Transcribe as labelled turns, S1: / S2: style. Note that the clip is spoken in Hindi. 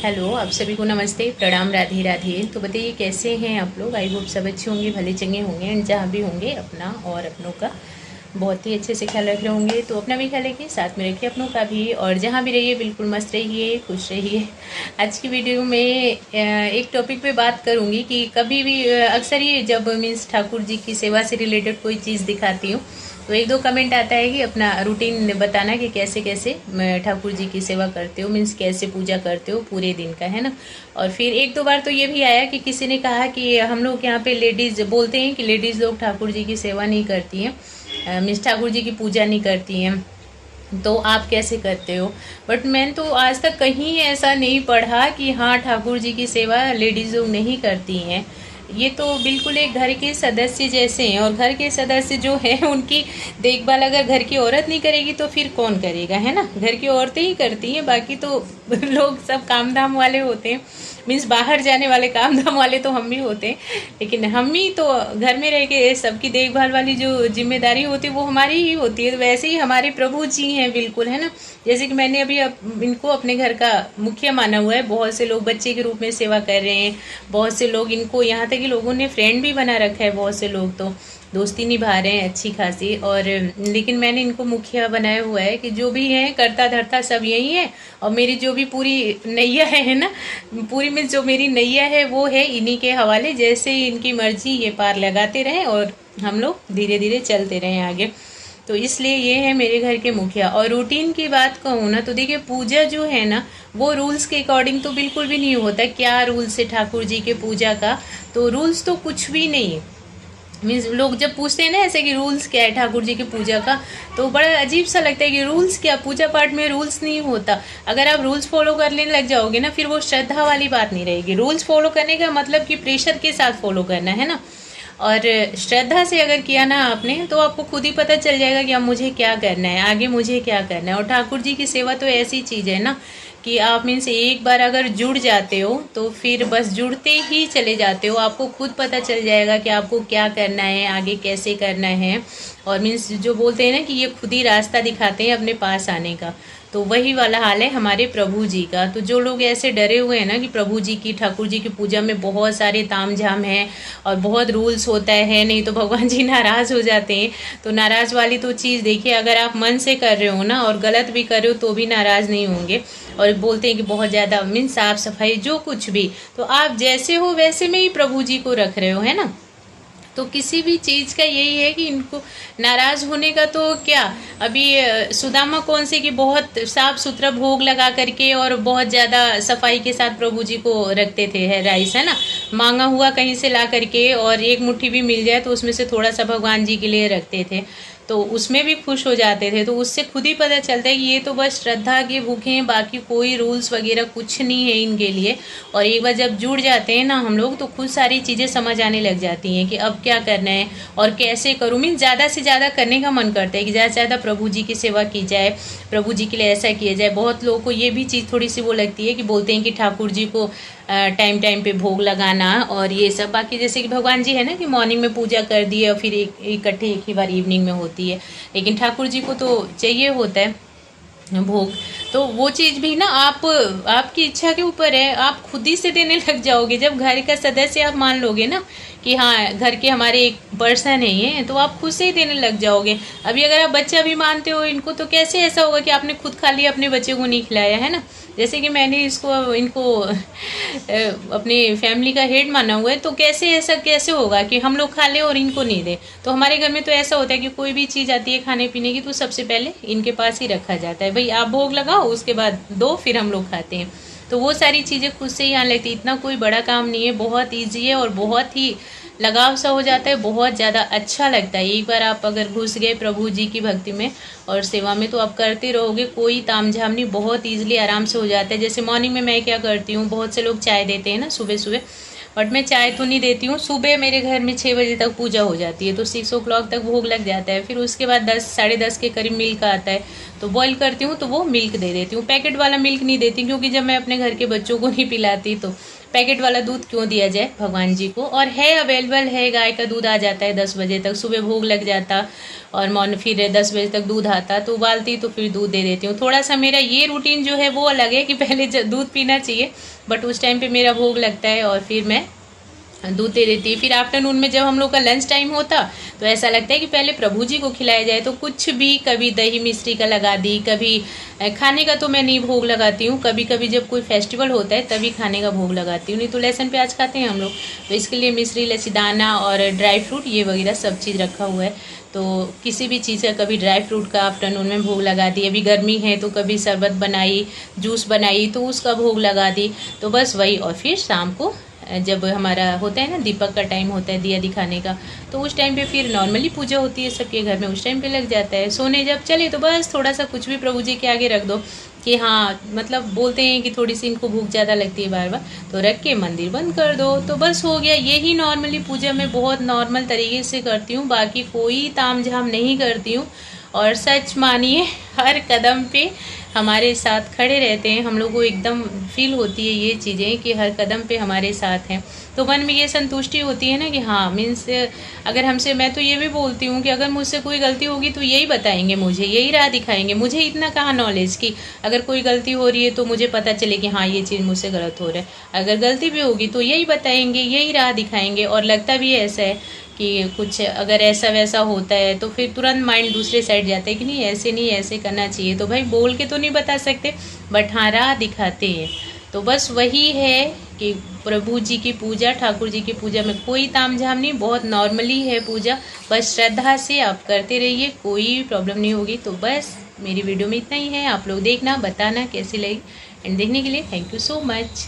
S1: हेलो, आप सभी को नमस्ते, प्रणाम, राधे राधे। तो बताइए कैसे हैं आप लोग। आई होप सब अच्छे होंगे, भले चंगे होंगे एंड जहाँ भी होंगे अपना और अपनों का बहुत ही अच्छे से ख्याल रख रहे होंगे। तो अपना भी ख्याल रखिए, साथ में रखिए अपनों का भी, और जहाँ भी रहिए बिल्कुल मस्त रहिए, खुश रहिए। आज की वीडियो में एक टॉपिक पे बात करूँगी कि कभी भी अक्सर ये जब मीन्स ठाकुर जी की सेवा से रिलेटेड कोई चीज़ दिखाती हूँ तो एक दो कमेंट आता है कि अपना रूटीन बताना कि कैसे कैसे ठाकुर जी की सेवा करते हो, मीन्स कैसे पूजा करते हो पूरे दिन का, है ना। और फिर एक दो बार तो ये भी आया कि किसी ने कहा कि हम लोग यहाँ पे लेडीज़ बोलते हैं कि लेडीज़ लोग ठाकुर जी की सेवा नहीं करती हैं, मीन्स ठाकुर जी की पूजा नहीं करती हैं, तो आप कैसे करते हो। बट मैंने तो आज तक कहीं ऐसा नहीं पढ़ा कि हाँ ठाकुर जी की सेवा लेडीज़ लोग नहीं करती हैं। ये तो बिल्कुल एक घर के सदस्य जैसे हैं, और घर के सदस्य जो हैं उनकी देखभाल अगर घर की औरत नहीं करेगी तो फिर कौन करेगा, है ना। घर की औरतें ही करती हैं, बाकी तो लोग सब काम धाम वाले होते हैं, मीन्स बाहर जाने वाले काम धाम वाले तो हम भी होते हैं, लेकिन हम ही तो घर में रह के सबकी देखभाल वाली जो जिम्मेदारी होती है वो हमारी ही होती है। तो वैसे ही हमारे प्रभु जी हैं बिल्कुल, है ना। जैसे कि मैंने अभी इनको अपने घर का मुखिया माना हुआ है, बहुत से लोग बच्चे के रूप में सेवा कर रहे हैं, बहुत से लोग इनको, यहाँ तक कि लोगों ने फ्रेंड भी बना रखा है, बहुत से लोग तो दोस्ती निभा रहे हैं अच्छी खासी। और लेकिन मैंने इनको मुखिया बनाया हुआ है कि जो भी है करता धरता सब यही है, और मेरी जो भी पूरी नैया है ना, पूरी में जो मेरी नैया है वो है इन्हीं के हवाले। जैसे ही इनकी मर्जी ये पार लगाते रहें और हम लोग धीरे धीरे चलते रहें आगे। तो इसलिए ये है मेरे घर के मुखिया। और रूटीन की बात कहूँ ना तो देखिए, पूजा जो है ना वो रूल्स के अकॉर्डिंग तो बिल्कुल भी नहीं होता। क्या रूल्स है ठाकुर जी के पूजा का, तो रूल्स तो कुछ भी नहीं है। मीन्स लोग जब पूछते हैं ना ऐसे कि रूल्स क्या है ठाकुर जी की पूजा का, तो बड़ा अजीब सा लगता है कि रूल्स क्या, पूजा पाठ में रूल्स नहीं होता। अगर आप रूल्स फॉलो करने लग जाओगे ना फिर वो श्रद्धा वाली बात नहीं रहेगी। रूल्स फॉलो करने का मतलब कि प्रेशर के साथ फॉलो करना, है ना। और श्रद्धा से अगर किया ना आपने तो आपको खुद ही पता चल जाएगा कि अब मुझे क्या करना है, आगे मुझे क्या करना है। और ठाकुर जी की सेवा तो ऐसी चीज़ है ना कि आप मीन्स एक बार अगर जुड़ जाते हो तो फिर बस जुड़ते ही चले जाते हो। आपको खुद पता चल जाएगा कि आपको क्या करना है, आगे कैसे करना है। और मीन्स जो बोलते हैं ना कि ये खुद ही रास्ता दिखाते हैं अपने पास आने का, तो वही वाला हाल है हमारे प्रभु जी का। तो जो लोग ऐसे डरे हुए हैं ना कि प्रभु जी की, ठाकुर जी की पूजा में बहुत सारे तामझाम हैं और बहुत रूल्स होता है, नहीं तो भगवान जी नाराज़ हो जाते हैं, तो नाराज़ वाली तो चीज़ देखिए, अगर आप मन से कर रहे हो ना और गलत भी कर रहे हो तो भी नाराज़ नहीं होंगे। और बोलते हैं कि बहुत ज़्यादा मीन्स साफ सफाई जो कुछ भी, तो आप जैसे हो वैसे में ही प्रभु जी को रख रहे हो, है ना। तो किसी भी चीज़ का यही है कि इनको नाराज़ होने का तो क्या। अभी सुदामा कौन से कि बहुत साफ सुथरा भोग लगा करके और बहुत ज़्यादा सफाई के साथ प्रभु जी को रखते थे, है राइस, है ना। मांगा हुआ कहीं से ला करके और एक मुट्ठी भी मिल जाए तो उसमें से थोड़ा सा भगवान जी के लिए रखते थे, तो उसमें भी खुश हो जाते थे। तो उससे खुद ही पता चलता है कि ये तो बस श्रद्धा के भूखे हैं, बाकी कोई रूल्स वगैरह कुछ नहीं है इनके लिए। और एक बार जब जुड़ जाते हैं ना हम लोग तो खुद सारी चीज़ें समझ आने लग जाती हैं कि अब क्या करना है और कैसे करूँ। मीन्स ज़्यादा से ज़्यादा करने का मन करता है कि ज़्यादा से ज़्यादा प्रभु जी की सेवा की जाए, प्रभु जी के लिए ऐसा किया जाए। बहुत लोगों को ये भी चीज़ थोड़ी सी वो लगती है कि बोलते हैं कि ठाकुर जी को टाइम टाइम पे भोग लगाना और ये सब। बाकी जैसे कि भगवान जी है ना कि मॉर्निंग में पूजा कर दी और फिर इकट्ठे एक ही बार इवनिंग में होती है, लेकिन ठाकुर जी को तो चाहिए होता है भोग। तो वो चीज़ भी ना आप आपकी इच्छा के ऊपर है, आप खुद ही से देने लग जाओगे। जब घर का सदस्य आप मान लोगे ना कि हाँ घर के हमारे एक पर्सन है ये, तो आप खुद से ही देने लग जाओगे। अभी अगर आप बच्चा भी मानते हो इनको तो कैसे ऐसा होगा कि आपने खुद खा लिया अपने बच्चे को नहीं खिलाया, है ना। जैसे कि मैंने इनको अपनी फैमिली का हेड माना हुआ है, तो कैसे ऐसा कैसे होगा कि हम लोग खा लें और इनको नहीं दें। तो हमारे घर में तो ऐसा होता है कि कोई भी चीज़ आती है खाने पीने की तो सबसे पहले इनके पास ही रखा जाता है, भाई आप भोग लगाओ उसके बाद दो फिर हम लोग खाते हैं। तो वो सारी चीज़ें खुद से ही आने लगती। इतना कोई बड़ा काम नहीं है, बहुत ईजी है और बहुत ही लगाव सा हो जाता है, बहुत ज़्यादा अच्छा लगता है। एक बार आप अगर घुस गए प्रभु जी की भक्ति में और सेवा में तो आप करते रहोगे, कोई तामझाम नहीं, बहुत ईजिली आराम से हो जाता है। जैसे मॉर्निंग में मैं क्या करती हूँ, बहुत से लोग चाय देते हैं ना सुबह सुबह, बट मैं चाय तो नहीं देती हूँ। सुबह मेरे घर में 6 बजे तक पूजा हो जाती है, तो 6 o'clock तक भोग लग जाता है। फिर उसके बाद 10 साढ़े 10 के करीब मिल्क आता है, तो बॉईल करती हूँ तो वो मिल्क दे देती हूँ। पैकेट वाला मिल्क नहीं देती, क्योंकि जब मैं अपने घर के बच्चों को नहीं पिलाती तो पैकेट वाला दूध क्यों दिया जाए भगवान जी को। और है अवेलेबल है, गाय का दूध आ जाता है 10 बजे तक, सुबह भोग लग जाता और मॉर्निंग फिर 10 बजे तक दूध आता, तो उबालती तो फिर दूध दे देती हूँ। थोड़ा सा मेरा ये रूटीन जो है वो अलग है कि पहले दूध पीना चाहिए, बट उस टाइम पे मेरा भोग लगता है और फिर मैं दूध दे देती है। फिर आफ्टरनून में जब हम लोग का लंच टाइम होता तो ऐसा लगता है कि पहले प्रभु जी को खिलाया जाए, तो कुछ भी, कभी दही मिश्री का लगा दी, कभी खाने का तो मैं नहीं भोग लगाती हूँ, कभी कभी जब कोई फेस्टिवल होता है तभी खाने का भोग लगाती हूँ, नहीं तो लहसुन प्याज खाते हैं हम लोग, तो इसके लिए मिश्री, लस्सी दाना और ड्राई फ्रूट ये वगैरह सब चीज़ रखा हुआ है। तो किसी भी चीज़ का, कभी ड्राई फ्रूट का आफ्टरनून में भोग लगा दी, अभी गर्मी है तो कभी शरबत बनाई, जूस बनाई तो उसका भोग लगा दी, तो बस वही। और फिर शाम को जब हमारा होता है ना दीपक का टाइम होता है दिया दिखाने का, तो उस टाइम पे फिर नॉर्मली पूजा होती है सबके घर में, उस टाइम पे लग जाता है। सोने जब चले तो बस थोड़ा सा कुछ भी प्रभु जी के आगे रख दो कि हाँ, मतलब बोलते हैं कि थोड़ी सी इनको भूख ज़्यादा लगती है बार बार, तो रख के मंदिर बंद कर दो, तो बस हो गया। यही नॉर्मली पूजा मैं बहुत नॉर्मल तरीके से करती हूँ, बाकी कोई ताम झाम नहीं करती हूँ। और सच मानिए हर कदम पे हमारे साथ खड़े रहते हैं, हम लोग को एकदम फील होती है ये चीज़ें कि हर कदम पे हमारे साथ हैं, तो मन में ये संतुष्टि होती है ना कि हाँ, मीन्स अगर हमसे, मैं तो ये भी बोलती हूँ कि अगर मुझसे कोई गलती होगी तो यही बताएंगे मुझे, यही राह दिखाएंगे मुझे। इतना कहाँ नॉलेज कि अगर कोई गलती हो रही है तो मुझे पता चले कि हाँ ये चीज़ मुझसे गलत हो रहा है, अगर गलती भी होगी तो यही बताएंगे, यही राह दिखाएंगे। और लगता भी ऐसा है कि कुछ अगर ऐसा वैसा होता है तो फिर तुरंत माइंड दूसरे साइड जाता है कि नहीं ऐसे करना चाहिए, तो भाई बोल के तो नहीं बता सकते, बट हाँ राह दिखाते हैं। तो बस वही है कि प्रभु जी की पूजा, ठाकुर जी की पूजा में कोई तामझाम नहीं, बहुत नॉर्मली है पूजा, बस श्रद्धा से आप करते रहिए, कोई प्रॉब्लम नहीं होगी। तो बस मेरी वीडियो में इतना ही है, आप लोग देखना, बताना कैसी लगी, एंड देखने के लिए थैंक यू सो मच।